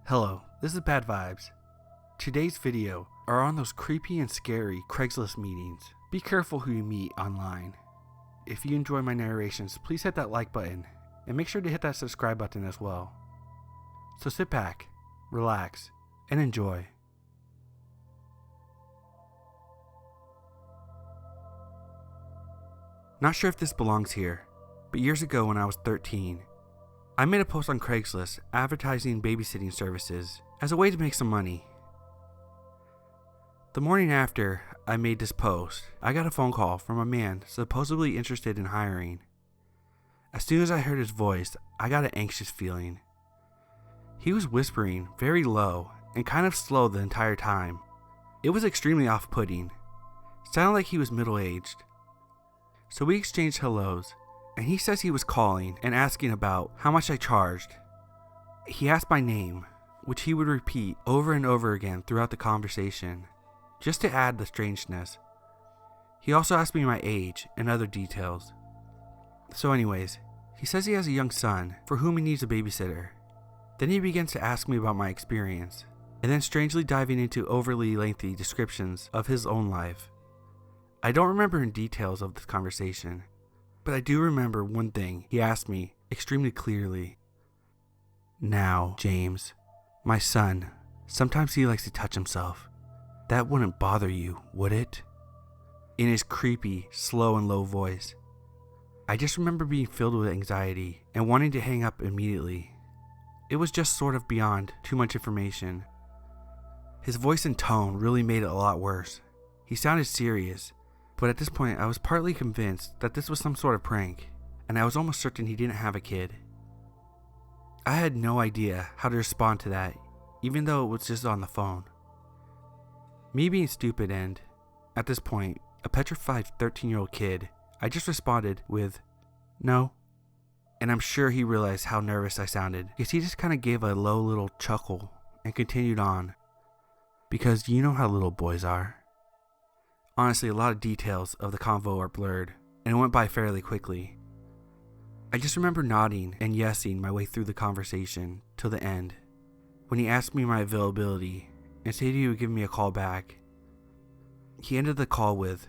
Hello, this is Bad Vibes. Today's video are on those creepy and scary Craigslist meetings. Be careful who you meet online. If you enjoy my narrations, please hit that like button and make sure to hit that subscribe button as well. So sit back, relax, and enjoy. Not sure if this belongs here, but years ago when I was 13, I made a post on Craigslist advertising babysitting services as a way to make some money. The morning after I made this post, I got a phone call from a man supposedly interested in hiring. As soon as I heard his voice, I got an anxious feeling. He was whispering very low and kind of slow the entire time. It was extremely off-putting. Sounded like he was middle-aged. So we exchanged hellos, and he says he was calling and asking about how much I charged. He asked my name, which he would repeat over and over again throughout the conversation, just to add the strangeness. He also asked me my age and other details. So anyways, he says he has a young son for whom he needs a babysitter. Then he begins to ask me about my experience, and then strangely diving into overly lengthy descriptions of his own life. I don't remember in details of this conversation, but I do remember one thing he asked me extremely clearly. Now, James, my son, sometimes he likes to touch himself. That wouldn't bother you, would it? In his creepy, slow and low voice. I just remember being filled with anxiety and wanting to hang up immediately. It was just sort of beyond too much information. His voice and tone really made it a lot worse. He sounded serious, but at this point I was partly convinced that this was some sort of prank, and I was almost certain he didn't have a kid. I had no idea how to respond to that, even though it was just on the phone. Me being stupid and, at this point, a petrified 13-year-old kid, I just responded with, "No." And I'm sure he realized how nervous I sounded, because he just kind of gave a low little chuckle and continued on. Because you know how little boys are. Honestly, a lot of details of the convo are blurred, and it went by fairly quickly. I just remember nodding and yesing my way through the conversation till the end, when he asked me my availability and said he would give me a call back. He ended the call with,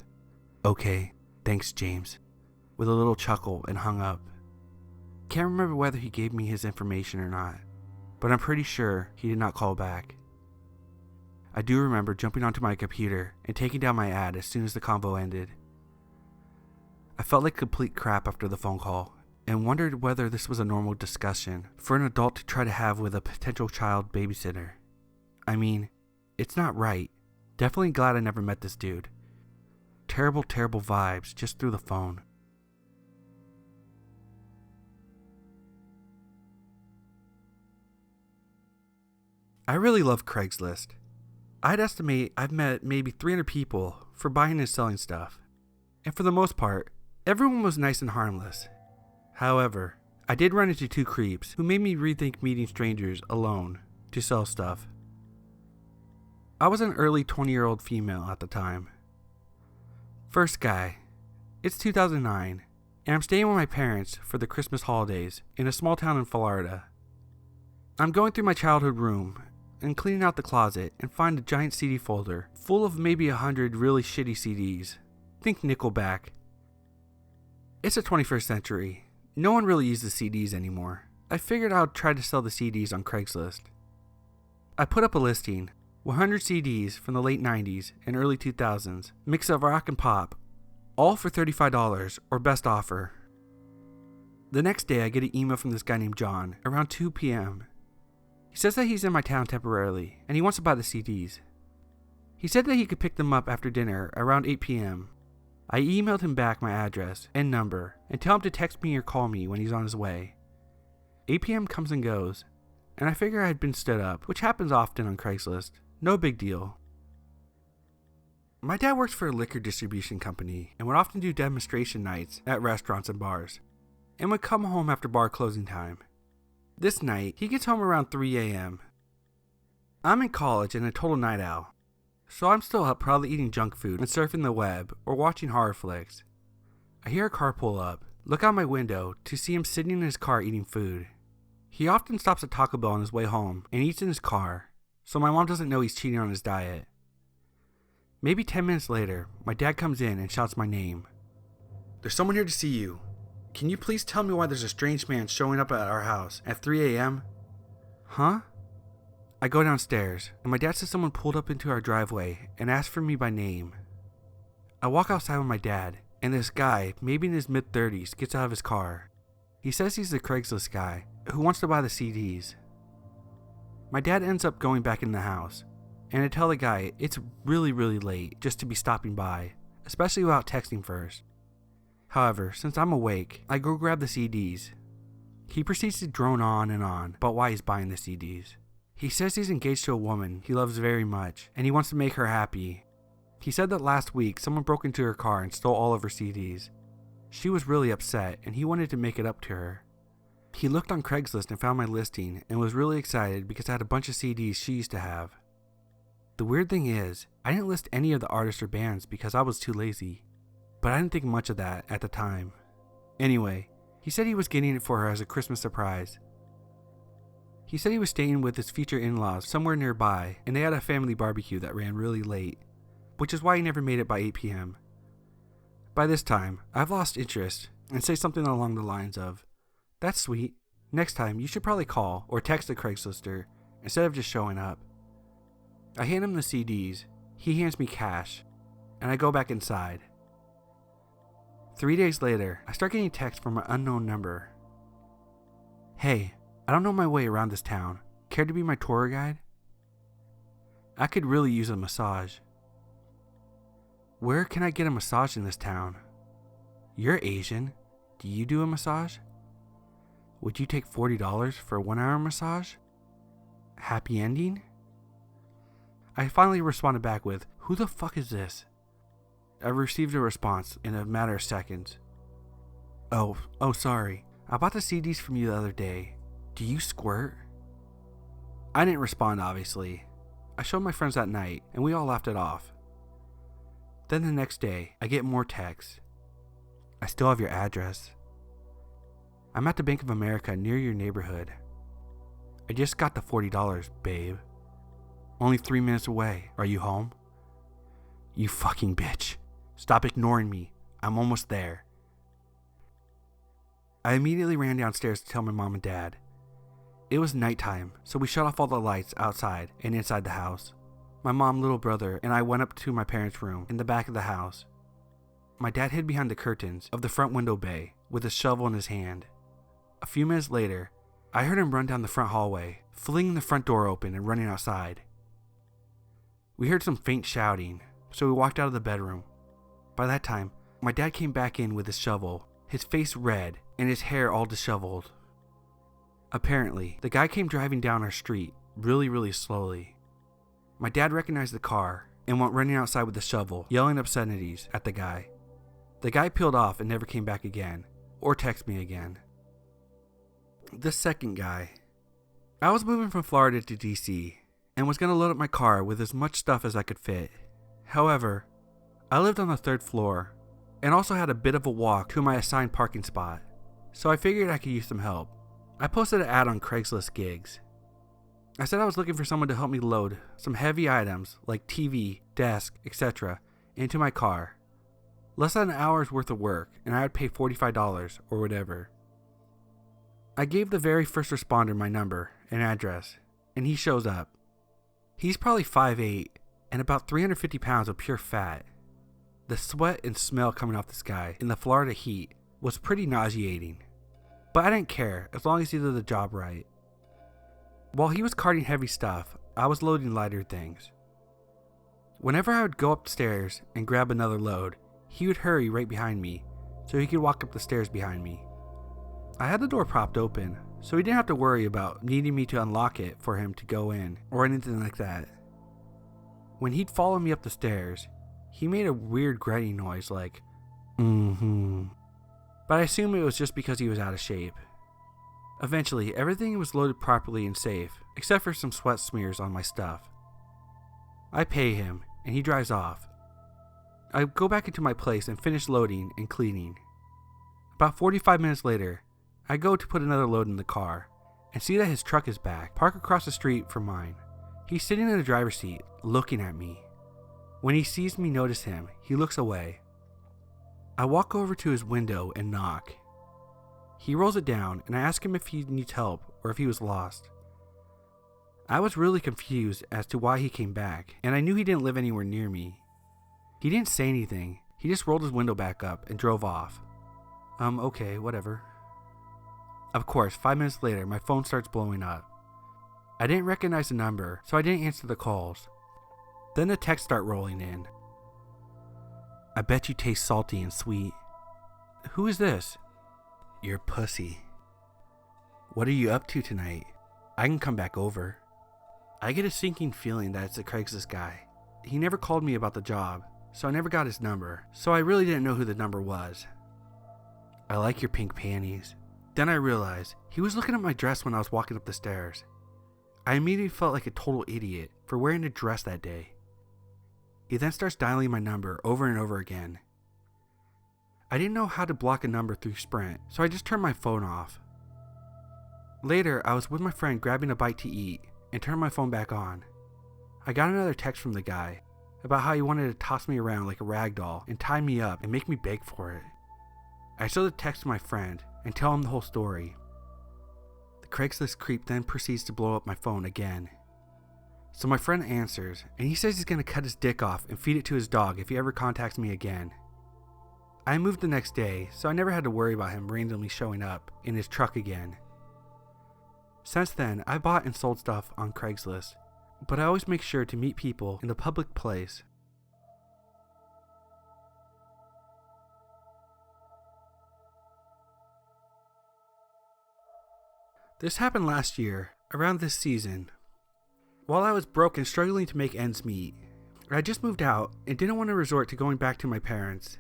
"Okay, thanks James," with a little chuckle and hung up. Can't remember whether he gave me his information or not, but I'm pretty sure he did not call back. I do remember jumping onto my computer and taking down my ad as soon as the convo ended. I felt like complete crap after the phone call and wondered whether this was a normal discussion for an adult to try to have with a potential child babysitter. I mean, it's not right. Definitely glad I never met this dude. Terrible, terrible vibes just through the phone. I really love Craigslist. I'd estimate I've met maybe 300 people for buying and selling stuff. And for the most part, everyone was nice and harmless. However, I did run into two creeps who made me rethink meeting strangers alone to sell stuff. I was an early 20-year-old female at the time. First guy, it's 2009, and I'm staying with my parents for the Christmas holidays in a small town in Florida. I'm going through my childhood room and cleaning out the closet and find a giant CD folder full of maybe 100 really shitty CDs. Think Nickelback. It's the 21st century. No one really uses CDs anymore. I figured I'd try to sell the CDs on Craigslist. I put up a listing, 100 CDs from the late 90s and early 2000s, mix of rock and pop, all for $35 or best offer. The next day I get an email from this guy named John around 2 p.m. He says that he's in my town temporarily, and he wants to buy the CDs. He said that he could pick them up after dinner around 8 p.m. I emailed him back my address and number, and tell him to text me or call me when he's on his way. 8 p.m. comes and goes, and I figure I had been stood up, which happens often on Craigslist. No big deal. My dad works for a liquor distribution company, and would often do demonstration nights at restaurants and bars, and would come home after bar closing time. This night, he gets home around 3 a.m. I'm in college and a total night owl, so I'm still up probably eating junk food and surfing the web or watching horror flicks. I hear a car pull up, look out my window to see him sitting in his car eating food. He often stops at Taco Bell on his way home and eats in his car, so my mom doesn't know he's cheating on his diet. Maybe 10 minutes later, my dad comes in and shouts my name. "There's someone here to see you. Can you please tell me why there's a strange man showing up at our house at 3 a.m.? Huh? I go downstairs, and my dad says someone pulled up into our driveway and asked for me by name. I walk outside with my dad, and this guy, maybe in his mid-30s, gets out of his car. He says he's the Craigslist guy who wants to buy the CDs. My dad ends up going back in the house, and I tell the guy it's really late just to be stopping by, especially without texting first. However, since I'm awake, I go grab the CDs. He proceeds to drone on and on about why he's buying the CDs. He says he's engaged to a woman he loves very much, and he wants to make her happy. He said that last week someone broke into her car and stole all of her CDs. She was really upset, and he wanted to make it up to her. He looked on Craigslist and found my listing and was really excited because I had a bunch of CDs she used to have. The weird thing is, I didn't list any of the artists or bands because I was too lazy, but I didn't think much of that at the time. Anyway, he said he was getting it for her as a Christmas surprise. He said he was staying with his future in-laws somewhere nearby, and they had a family barbecue that ran really late, which is why he never made it by 8 p.m. By this time, I've lost interest and say something along the lines of, "That's sweet. Next time, you should probably call or text the Craigslister instead of just showing up." I hand him the CDs, he hands me cash, and I go back inside. 3 days later, I start getting texts from an unknown number. "Hey, I don't know my way around this town. Care to be my tour guide? I could really use a massage. Where can I get a massage in this town? You're Asian. Do you do a massage? Would you take $40 for a 1-hour massage? Happy ending?" I finally responded back with, "Who the fuck is this?" I received a response in a matter of seconds. Oh, sorry. I bought the CDs from you the other day. Do you squirt?" I didn't respond, obviously. I showed my friends that night, and we all laughed it off. Then the next day, I get more texts. "I still have your address. I'm at the Bank of America near your neighborhood. I just got the $40, babe. Only 3 minutes away. Are you home? You fucking bitch. Stop ignoring me. I'm almost there." I immediately ran downstairs to tell my mom and dad. It was nighttime, so we shut off all the lights outside and inside the house. My mom, little brother, and I went up to my parents' room in the back of the house. My dad hid behind the curtains of the front window bay with a shovel in his hand. A few minutes later, I heard him run down the front hallway, flinging the front door open and running outside. We heard some faint shouting, so we walked out of the bedroom. By that time, my dad came back in with his shovel, his face red and his hair all disheveled. Apparently, the guy came driving down our street really slowly. My dad recognized the car and went running outside with the shovel, yelling obscenities at the guy. The guy peeled off and never came back again, or texted me again. The second guy. I was moving from Florida to DC, and was going to load up my car with as much stuff as I could fit. However, I lived on the 3rd floor, and also had a bit of a walk to my assigned parking spot, so I figured I could use some help. I posted an ad on Craigslist gigs. I said I was looking for someone to help me load some heavy items like TV, desk, etc. into my car. Less than an hour's worth of work, and I would pay $45 or whatever. I gave the very first responder my number and address, and he shows up. He's probably 5'8" and about 350 pounds of pure fat. The sweat and smell coming off this guy in the Florida heat was pretty nauseating, but I didn't care as long as he did the job right. While he was carting heavy stuff, I was loading lighter things. Whenever I would go upstairs and grab another load, he would hurry right behind me so he could walk up the stairs behind me. I had the door propped open, so he didn't have to worry about needing me to unlock it for him to go in or anything like that. When he'd follow me up the stairs, he made a weird grunting noise like, but I assume it was just because he was out of shape. Eventually, everything was loaded properly and safe, except for some sweat smears on my stuff. I pay him, and he drives off. I go back into my place and finish loading and cleaning. About 45 minutes later, I go to put another load in the car, and see that his truck is back, parked across the street from mine. He's sitting in the driver's seat, looking at me. When he sees me notice him, he looks away. I walk over to his window and knock. He rolls it down, and I ask him if he needs help or if he was lost. I was really confused as to why he came back, and I knew he didn't live anywhere near me. He didn't say anything. He just rolled his window back up and drove off. Okay, whatever. Of course, 5 minutes later, my phone starts blowing up. I didn't recognize the number, so I didn't answer the calls. Then the texts start rolling in. I bet you taste salty and sweet. Who is this? Your pussy. What are you up to tonight? I can come back over. I get a sinking feeling that it's the Craigslist guy. He never called me about the job, so I never got his number, so I really didn't know who the number was. I like your pink panties. Then I realized he was looking at my dress when I was walking up the stairs. I immediately felt like a total idiot for wearing a dress that day. He then starts dialing my number over and over again. I didn't know how to block a number through Sprint, so I just turned my phone off. Later, I was with my friend grabbing a bite to eat and turned my phone back on. I got another text from the guy about how he wanted to toss me around like a rag doll and tie me up and make me beg for it. I show the text to my friend and tell him the whole story. The Craigslist creep then proceeds to blow up my phone again. So my friend answers, and he says he's going to cut his dick off and feed it to his dog if he ever contacts me again. I moved the next day, so I never had to worry about him randomly showing up in his truck again. Since then, I bought and sold stuff on Craigslist, but I always make sure to meet people in a public place. This happened last year, around this season. While I was broke and struggling to make ends meet, I just moved out and didn't want to resort to going back to my parents.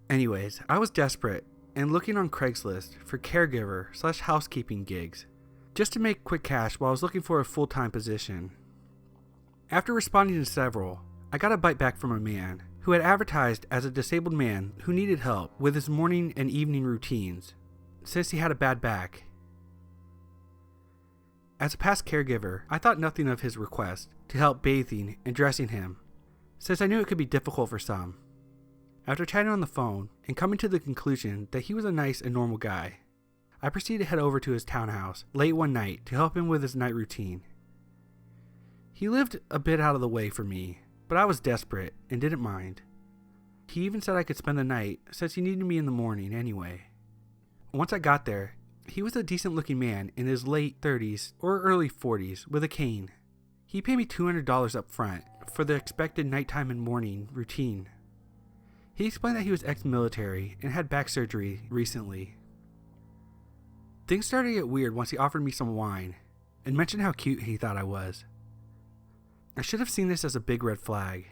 Anyways, I was desperate and looking on Craigslist for caregiver/housekeeping gigs, just to make quick cash while I was looking for a full-time position. After responding to several, I got a bite back from a man who had advertised as a disabled man who needed help with his morning and evening routines, since he had a bad back. As a past caregiver, I thought nothing of his request to help bathing and dressing him, since I knew it could be difficult for some. After chatting on the phone and coming to the conclusion that he was a nice and normal guy, I proceeded to head over to his townhouse late one night to help him with his night routine. He lived a bit out of the way for me, but I was desperate and didn't mind. He even said I could spend the night since he needed me in the morning anyway. Once I got there, he was a decent looking man in his late 30s or early 40s with a cane. He paid me $200 up front for the expected nighttime and morning routine. He explained that he was ex-military and had back surgery recently. Things started to get weird once he offered me some wine and mentioned how cute he thought I was. I should have seen this as a big red flag,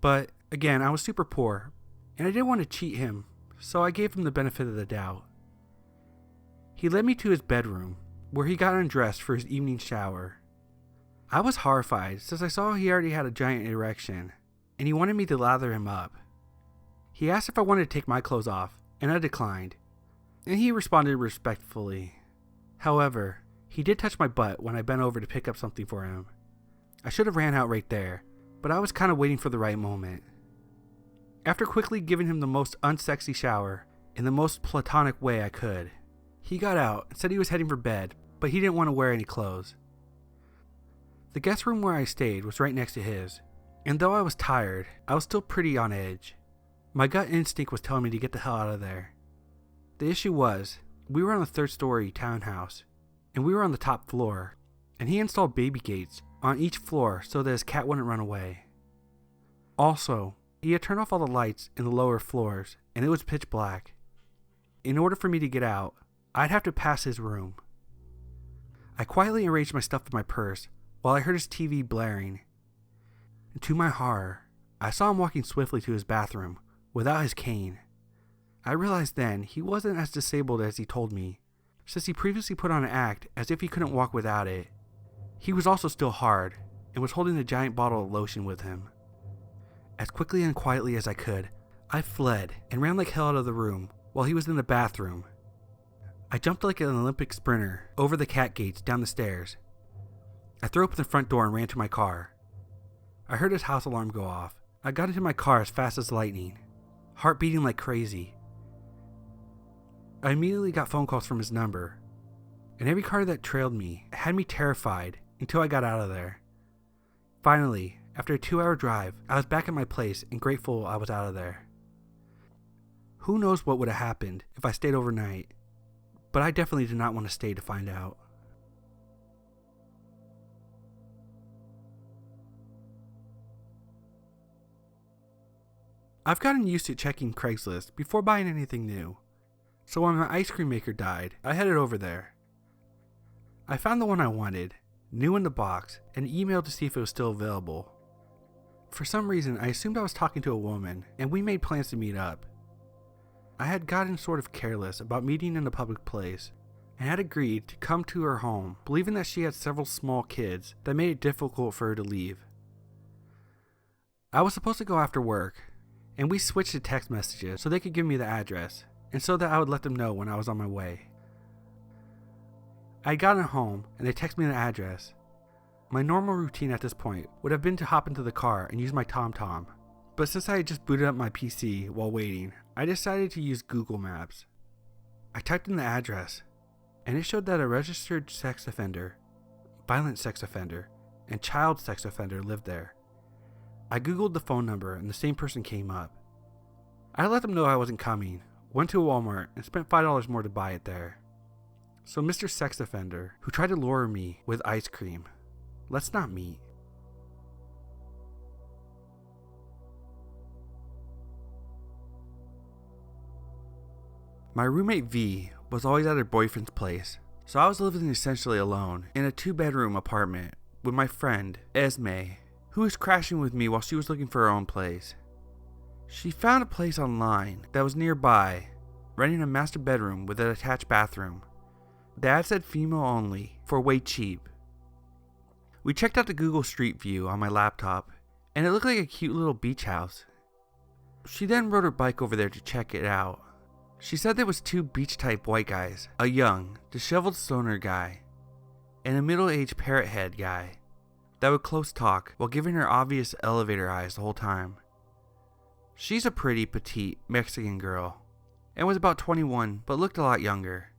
but again, I was super poor and I didn't want to cheat him, so I gave him the benefit of the doubt. He led me to his bedroom, where he got undressed for his evening shower. I was horrified since I saw he already had a giant erection, and he wanted me to lather him up. He asked if I wanted to take my clothes off, and I declined, and he responded respectfully. However, he did touch my butt when I bent over to pick up something for him. I should have ran out right there, but I was kind of waiting for the right moment. After quickly giving him the most unsexy shower in the most platonic way I could, he got out and said he was heading for bed, but he didn't want to wear any clothes. The guest room where I stayed was right next to his, and though I was tired, I was still pretty on edge. My gut instinct was telling me to get the hell out of there. The issue was, we were on the 3rd-story townhouse, and we were on the top floor, and he installed baby gates on each floor so that his cat wouldn't run away. Also, he had turned off all the lights in the lower floors, and it was pitch black. In order for me to get out, I'd have to pass his room. I quietly arranged my stuff in my purse while I heard his TV blaring. And to my horror, I saw him walking swiftly to his bathroom without his cane. I realized then he wasn't as disabled as he told me, since he previously put on an act as if he couldn't walk without it. He was also still hard and was holding a giant bottle of lotion with him. As quickly and quietly as I could, I fled and ran like hell out of the room while he was in the bathroom. I jumped like an Olympic sprinter over the cat gates down the stairs. I threw open the front door and ran to my car. I heard his house alarm go off. I got into my car as fast as lightning, heart beating like crazy. I immediately got phone calls from his number, and every car that trailed me had me terrified until I got out of there. Finally, after a 2-hour drive, I was back at my place and grateful I was out of there. Who knows what would have happened if I stayed overnight, but I definitely did not want to stay to find out. I've gotten used to checking Craigslist before buying anything new, so when my ice cream maker died, I headed over there. I found the one I wanted, new in the box, and emailed to see if it was still available. For some reason, I assumed I was talking to a woman, and we made plans to meet up. I had gotten sort of careless about meeting in a public place, and had agreed to come to her home, believing that she had several small kids that made it difficult for her to leave. I was supposed to go after work, and we switched to text messages so they could give me the address, and so that I would let them know when I was on my way. I had gotten home, and they texted me the address. My normal routine at this point would have been to hop into the car and use my TomTom, but since I had just booted up my PC while waiting, I decided to use Google Maps. I typed in the address, and it showed that a registered sex offender, violent sex offender, and child sex offender lived there. I googled the phone number and the same person came up. I let them know I wasn't coming, went to Walmart, and spent $5 more to buy it there. So Mr. Sex Offender, who tried to lure me with ice cream, let's not meet. My roommate V was always at her boyfriend's place, so I was living essentially alone in a 2-bedroom apartment with my friend, Esme, who was crashing with me while she was looking for her own place. She found a place online that was nearby, renting a master bedroom with an attached bathroom. The ad said female only, for way cheap. We checked out the Google Street View on my laptop, and it looked like a cute little beach house. She then rode her bike over there to check it out. She said there was 2 beach-type white guys, a young, disheveled stoner guy, and a middle-aged parrot-head guy that would close talk while giving her obvious elevator eyes the whole time. She's a pretty, petite Mexican girl, and was about 21 but looked a lot younger.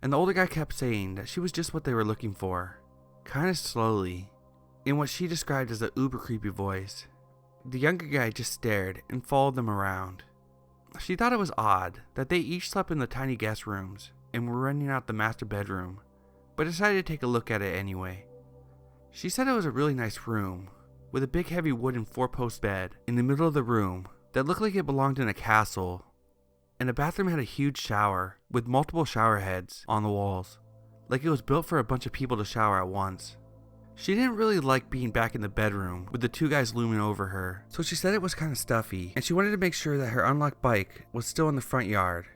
And the older guy kept saying that she was just what they were looking for, kinda slowly, in what she described as a uber creepy voice. The younger guy just stared and followed them around. She thought it was odd that they each slept in the tiny guest rooms and were renting out the master bedroom, but decided to take a look at it anyway. She said it was a really nice room, with a big heavy wooden 4-post bed in the middle of the room that looked like it belonged in a castle, and the bathroom had a huge shower with multiple shower heads on the walls, like it was built for a bunch of people to shower at once. She didn't really like being back in the bedroom with the 2 guys looming over her, so she said it was kind of stuffy, and she wanted to make sure that her unlocked bike was still in the front yard.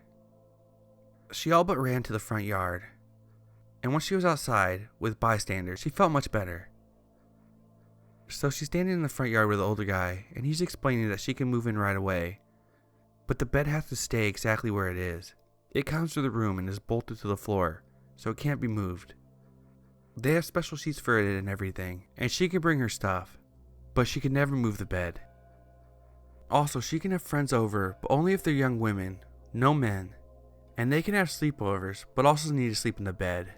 She all but ran to the front yard, and once she was outside with bystanders, she felt much better. So she's standing in the front yard with the older guy, and he's explaining that she can move in right away, but the bed has to stay exactly where it is. It comes to the room and is bolted to the floor, so it can't be moved. They have special sheets for it and everything, and she can bring her stuff, but she can never move the bed. Also, she can have friends over, but only if they're young women, no men, and they can have sleepovers, but also need to sleep in the bed.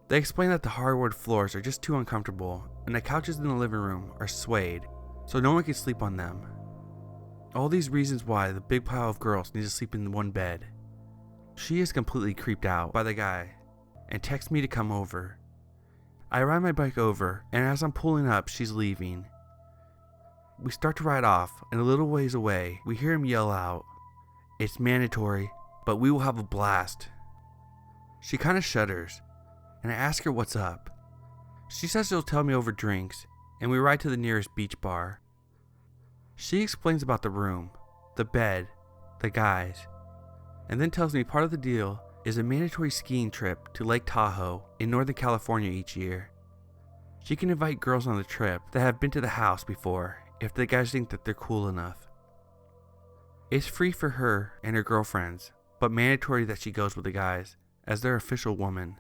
They explain that the hardwood floors are just too uncomfortable, and the couches in the living room are suede, so no one can sleep on them. All these reasons why the big pile of girls need to sleep in one bed. She is completely creeped out by the guy, and texts me to come over. I ride my bike over, and as I'm pulling up, she's leaving. We start to ride off, and a little ways away, we hear him yell out, "It's mandatory, but we will have a blast." She kind of shudders, and I ask her what's up. She says she'll tell me over drinks, and we ride to the nearest beach bar. She explains about the room, the bed, the guys, and then tells me part of the deal is a mandatory skiing trip to Lake Tahoe in Northern California each year. She can invite girls on the trip that have been to the house before if the guys think that they're cool enough. It's free for her and her girlfriends, but mandatory that she goes with the guys, as their official woman.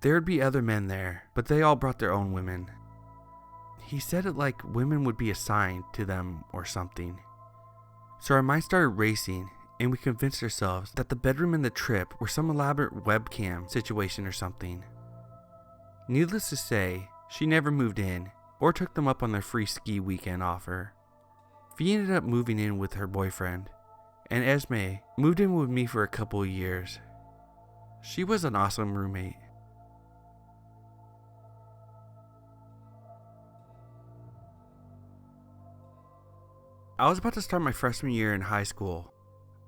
There would be other men there, but they all brought their own women. He said it like women would be assigned to them or something. So our minds started racing, and we convinced ourselves that the bedroom and the trip were some elaborate webcam situation or something. Needless to say, she never moved in, or took them up on their free ski weekend offer. Fee ended up moving in with her boyfriend, and Esme moved in with me for a couple of years. She was an awesome roommate. I was about to start my freshman year in high school,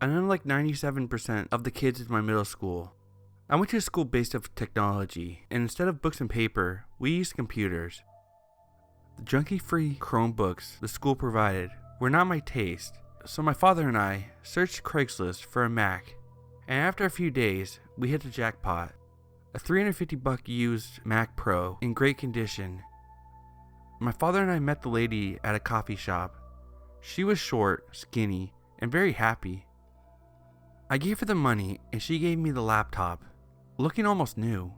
and unlike 97% of the kids in my middle school, I went to a school based off technology, and instead of books and paper, we used computers. The junkie-free Chromebooks the school provided were not my taste, so my father and I searched Craigslist for a Mac, and after a few days, we hit the jackpot. A $350 used Mac Pro in great condition. My father and I met the lady at a coffee shop. She was short, skinny, and very happy. I gave her the money and she gave me the laptop, looking almost new.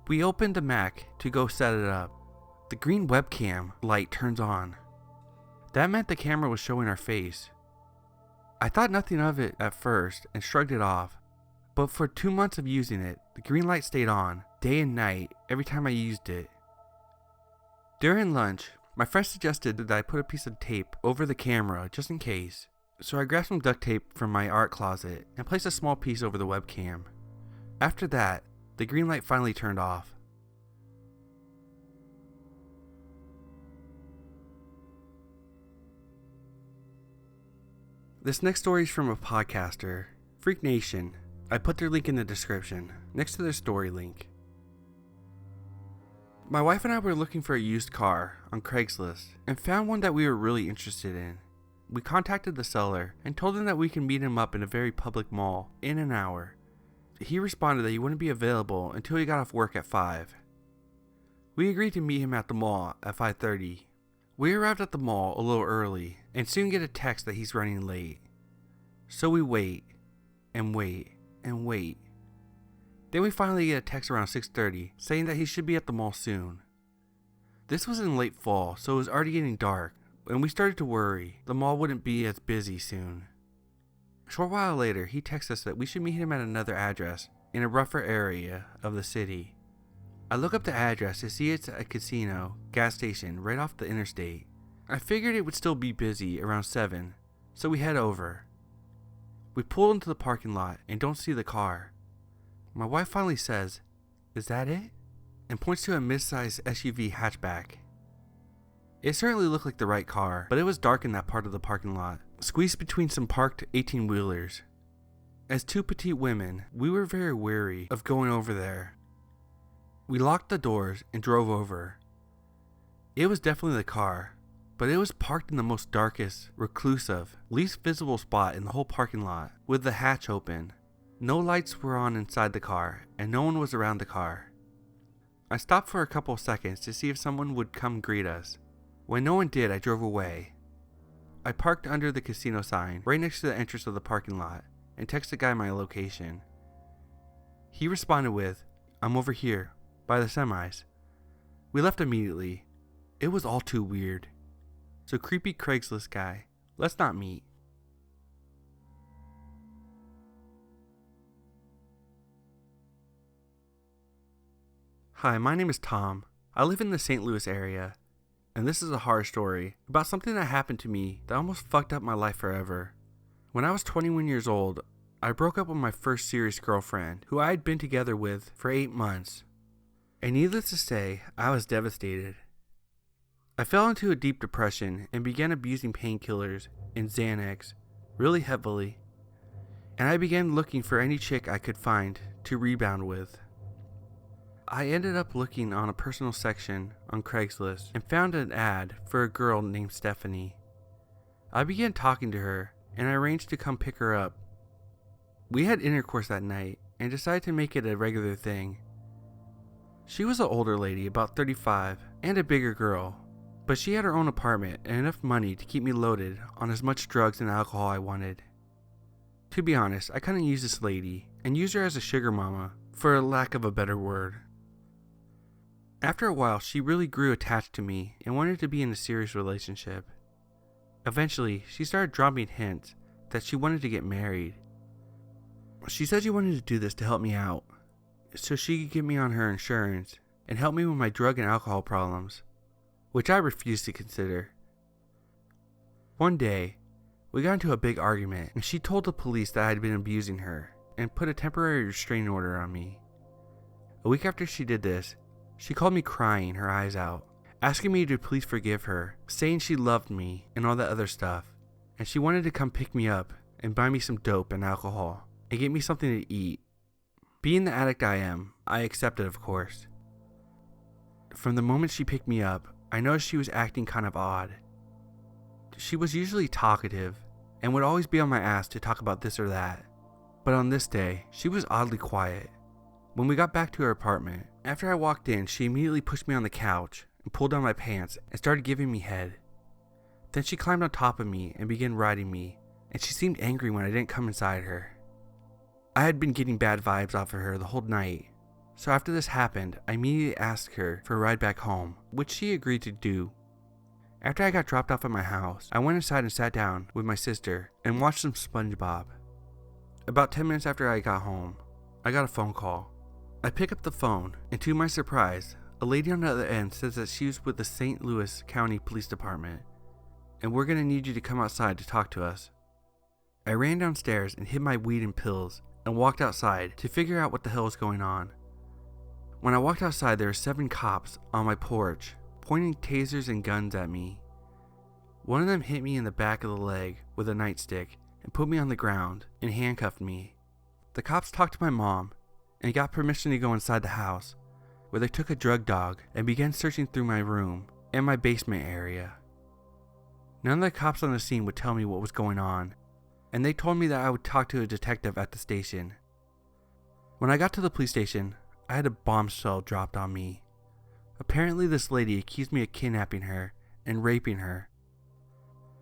We opened the Mac to go set it up. The green webcam light turns on. That meant the camera was showing our face. I thought nothing of it at first and shrugged it off, but for 2 months of using it, the green light stayed on, day and night, every time I used it. During lunch, my friend suggested that I put a piece of tape over the camera just in case, so I grabbed some duct tape from my art closet and placed a small piece over the webcam. After that, the green light finally turned off. This next story is from a podcaster, Freak Nation. I put their link in the description, next to their story link. My wife and I were looking for a used car on Craigslist and found one that we were really interested in. We contacted the seller and told him that we can meet him up in a very public mall in an hour. He responded that he wouldn't be available until he got off work at 5. We agreed to meet him at the mall at 5:30. We arrived at the mall a little early and soon get a text that he's running late. So we wait and wait and wait. Then we finally get a text around 6:30 saying that he should be at the mall soon. This was in late fall, so it was already getting dark, and we started to worry the mall wouldn't be as busy soon. A short while later, he texts us that we should meet him at another address in a rougher area of the city. I look up the address to see it's a casino, gas station right off the interstate. I figured it would still be busy around 7, so we head over. We pull into the parking lot and don't see the car. My wife finally says, "Is that it?" and points to a mid-sized SUV hatchback. It certainly looked like the right car, but it was dark in that part of the parking lot, squeezed between some parked 18-wheelers. As two petite women, we were very wary of going over there. We locked the doors and drove over. It was definitely the car, but it was parked in the most darkest, reclusive, least visible spot in the whole parking lot, with the hatch open. No lights were on inside the car, and no one was around the car. I stopped for a couple of seconds to see if someone would come greet us. When no one did, I drove away. I parked under the casino sign, right next to the entrance of the parking lot, and texted the guy my location. He responded with, "I'm over here, by the semis." We left immediately. It was all too weird. So creepy Craigslist guy, let's not meet. Hi, my name is Tom. I live in the St. Louis area, and this is a horror story about something that happened to me that almost fucked up my life forever. When I was 21 years old, I broke up with my first serious girlfriend, who I had been together with for 8 months. And needless to say, I was devastated. I fell into a deep depression and began abusing painkillers and Xanax really heavily, and I began looking for any chick I could find to rebound with. I ended up looking on a personal section on Craigslist and found an ad for a girl named Stephanie. I began talking to her and I arranged to come pick her up. We had intercourse that night and decided to make it a regular thing. She was an older lady, about 35, and a bigger girl, but she had her own apartment and enough money to keep me loaded on as much drugs and alcohol I wanted. To be honest, I couldn't use this lady and use her as a sugar mama, for a lack of a better word. After a while, she really grew attached to me and wanted to be in a serious relationship. Eventually, she started dropping hints that she wanted to get married. She said she wanted to do this to help me out, so she could get me on her insurance and help me with my drug and alcohol problems, which I refused to consider. One day, we got into a big argument and she told the police that I had been abusing her and put a temporary restraining order on me. A week after she did this, she called me crying her eyes out, asking me to please forgive her, saying she loved me and all that other stuff, and she wanted to come pick me up and buy me some dope and alcohol and get me something to eat. Being the addict I am, I accepted, of course. From the moment she picked me up, I noticed she was acting kind of odd. She was usually talkative and would always be on my ass to talk about this or that, but on this day, she was oddly quiet. When we got back to her apartment, after I walked in, she immediately pushed me on the couch and pulled down my pants and started giving me head. Then she climbed on top of me and began riding me, and she seemed angry when I didn't come inside her. I had been getting bad vibes off of her the whole night, so after this happened, I immediately asked her for a ride back home, which she agreed to do. After I got dropped off at my house, I went inside and sat down with my sister and watched some SpongeBob. About 10 minutes after I got home, I got a phone call. I pick up the phone, and to my surprise, a lady on the other end says that she was with the St. Louis County Police Department, and we're gonna need you to come outside to talk to us. I ran downstairs and hid my weed and pills and walked outside to figure out what the hell was going on. When I walked outside, there were 7 cops on my porch, pointing tasers and guns at me. One of them hit me in the back of the leg with a nightstick and put me on the ground and handcuffed me. The cops talked to my mom and got permission to go inside the house, where they took a drug dog and began searching through my room and my basement area. None of the cops on the scene would tell me what was going on, and they told me that I would talk to a detective at the station. When I got to the police station, I had a bombshell dropped on me. Apparently this lady accused me of kidnapping her and raping her.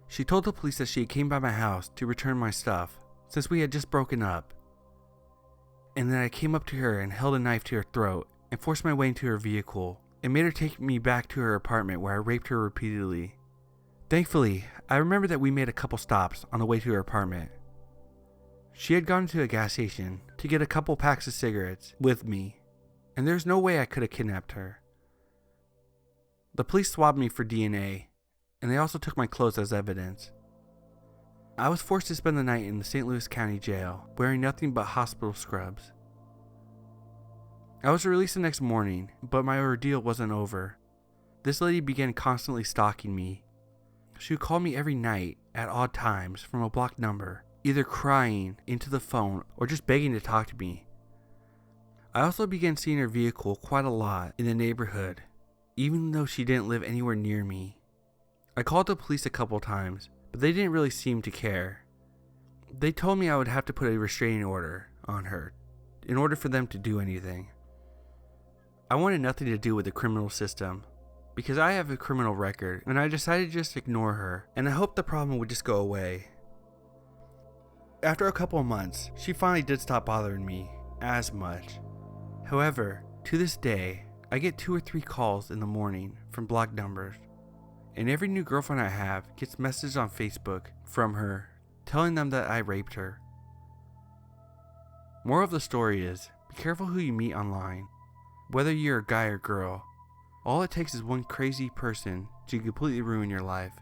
She told the police that she came by my house to return my stuff, since we had just broken up, and then I came up to her and held a knife to her throat and forced my way into her vehicle and made her take me back to her apartment, where I raped her repeatedly. Thankfully, I remember that we made a couple stops on the way to her apartment. She had gone to a gas station to get a couple packs of cigarettes with me, and there's no way I could have kidnapped her. The police swabbed me for DNA, and they also took my clothes as evidence. I was forced to spend the night in the St. Louis County Jail, wearing nothing but hospital scrubs. I was released the next morning, but my ordeal wasn't over. This lady began constantly stalking me. She would call me every night at odd times from a blocked number, either crying into the phone or just begging to talk to me. I also began seeing her vehicle quite a lot in the neighborhood, even though she didn't live anywhere near me. I called the police a couple times, but they didn't really seem to care. They told me I would have to put a restraining order on her in order for them to do anything. I wanted nothing to do with the criminal system, because I have a criminal record, and I decided to just ignore her, and I hoped the problem would just go away. After a couple of months, she finally did stop bothering me as much. However, to this day, I get 2 or 3 calls in the morning from blocked numbers, and every new girlfriend I have gets messages on Facebook from her telling them that I raped her. Moral of the story is, be careful who you meet online. Whether you're a guy or girl, all it takes is one crazy person to completely ruin your life.